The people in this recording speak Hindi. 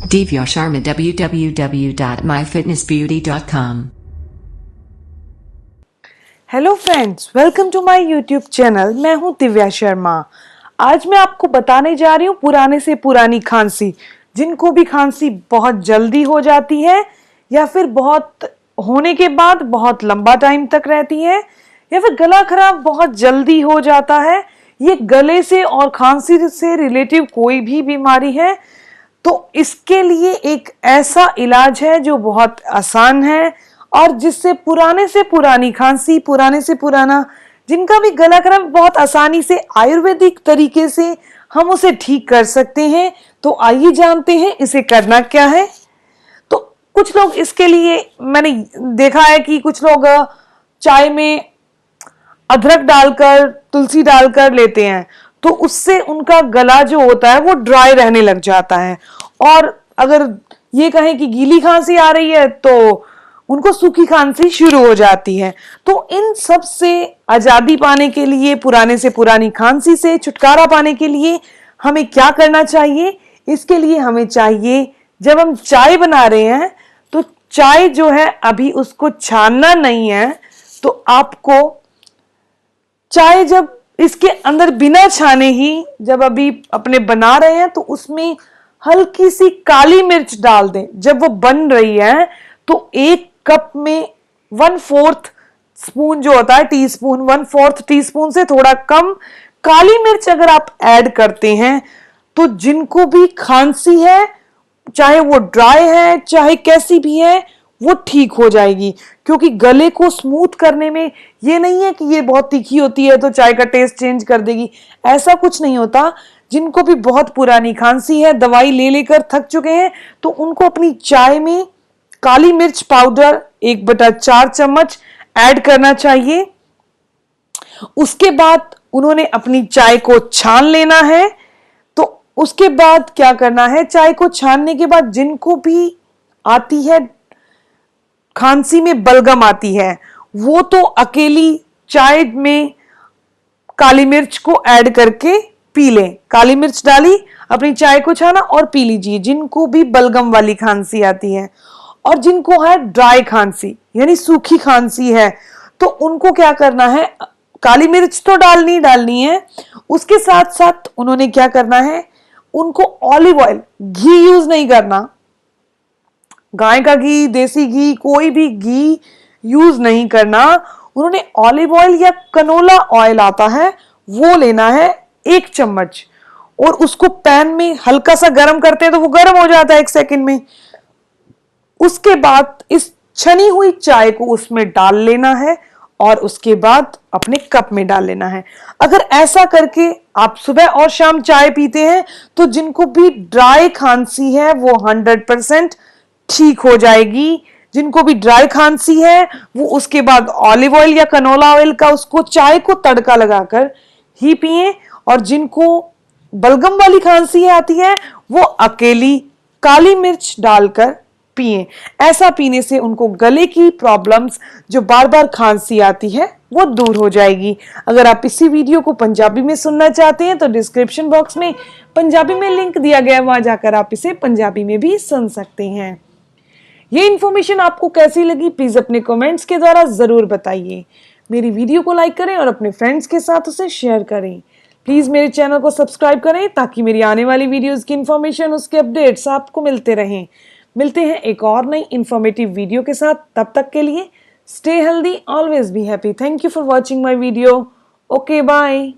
Divya Sharma www.myfitnessbeauty.com। Hello friends, welcome to my YouTube channel. मैं हूं दिव्या शर्मा। आज मैं आपको बताने जा रही हूं पुराने से पुरानी खांसी। जिनको भी खांसी बहुत जल्दी हो जाती है या फिर बहुत होने के बाद बहुत लंबा टाइम तक रहती है या फिर गला खराब बहुत जल्दी हो जाता है, ये गले से और खांसी से रिलेटिव कोई भी बीमारी है तो इसके लिए एक ऐसा इलाज है जो बहुत आसान है और जिससे पुराने से पुरानी खांसी, पुराने से पुराना जिनका भी गला खराब बहुत आसानी से आयुर्वेदिक तरीके से हम उसे ठीक कर सकते हैं। तो आइए जानते हैं इसे करना क्या है। तो कुछ लोग इसके लिए, मैंने देखा है कि कुछ लोग चाय में अदरक डालकर, तुलसी डालकर लेते हैं तो उससे उनका गला जो होता है वो ड्राई रहने लग जाता है। और अगर ये कहें कि गीली खांसी आ रही है तो उनको सूखी खांसी शुरू हो जाती है। तो इन सब से आजादी पाने के लिए, पुराने से पुरानी खांसी से छुटकारा पाने के लिए हमें क्या करना चाहिए? इसके लिए हमें चाहिए, जब हम चाय बना रहे हैं तो चाय जो है अभी उसको छानना नहीं है। तो आपको चाय जब इसके अंदर बिना छाने ही जब अभी अपने बना रहे हैं तो उसमें हल्की सी काली मिर्च डाल दें। जब वो बन रही है तो एक कप में 1/4 स्पून जो होता है, टी स्पून, 1/4 टी स्पून से थोड़ा कम काली मिर्च अगर आप ऐड करते हैं तो जिनको भी खांसी है, चाहे वो ड्राई है चाहे कैसी भी है, वो ठीक हो जाएगी। क्योंकि गले को स्मूथ करने में ये नहीं है कि ये बहुत तीखी होती है तो चाय का टेस्ट चेंज कर देगी, ऐसा कुछ नहीं होता। जिनको भी बहुत पुरानी खांसी है, दवाई ले लेकर थक चुके हैं, तो उनको अपनी चाय में काली मिर्च पाउडर 1/4 चम्मच ऐड करना चाहिए। उसके बाद उन्होंने अपनी चाय को छान लेना है। तो उसके बाद क्या करना है, चाय को छानने के बाद जिनको भी आती है खांसी में बलगम आती है, वो तो अकेली चाय में काली मिर्च को ऐड करके पी लें। काली मिर्च डाली, अपनी चाय को छाना और पी लीजिए, जिनको भी बलगम वाली खांसी आती है। और जिनको है ड्राई खांसी यानी सूखी खांसी है, तो उनको क्या करना है, काली मिर्च तो डालनी है, उसके साथ साथ उन्होंने क्या करना है, उनको ऑलिव ऑयल, घी यूज नहीं करना, गाय का घी, देसी घी, कोई भी घी यूज नहीं करना। उन्होंने ऑलिव ऑयल या कनोला ऑयल आता है वो लेना है 1 चम्मच, और उसको पैन में हल्का सा गर्म करते हैं तो वो गर्म हो जाता है 1 सेकंड में। उसके बाद इस छनी हुई चाय को उसमें डाल लेना है और उसके बाद अपने कप में डाल लेना है। अगर ऐसा करके आप सुबह और शाम चाय पीते हैं तो जिनको भी ड्राई खांसी है वो 100% ठीक हो जाएगी। जिनको भी ड्राई खांसी है वो उसके बाद ऑलिव ऑयल या कनोला ऑयल का उसको चाय को तड़का लगाकर ही पिए। और जिनको बलगम वाली खांसी आती है वो अकेली काली मिर्च डालकर पिए। ऐसा पीने से उनको गले की प्रॉब्लम्स, जो बार बार खांसी आती है, वो दूर हो जाएगी। अगर आप इसी वीडियो को पंजाबी में सुनना चाहते हैं तो डिस्क्रिप्शन बॉक्स में पंजाबी में लिंक दिया गया है, वहां जाकर आप इसे पंजाबी में भी सुन सकते हैं। ये इन्फॉर्मेशन आपको कैसी लगी प्लीज अपने कमेंट्स के द्वारा जरूर बताइए। मेरी वीडियो को लाइक करें और अपने फ्रेंड्स के साथ उसे शेयर करें। प्लीज मेरे चैनल को सब्सक्राइब करें ताकि मेरी आने वाली वीडियोस की इन्फॉर्मेशन, उसके अपडेट्स आपको मिलते रहें। मिलते हैं एक और नई इंफॉर्मेटिव वीडियो के साथ। तब तक के लिए stay healthy, always be happy. Thank you for watching my video. Okay, bye.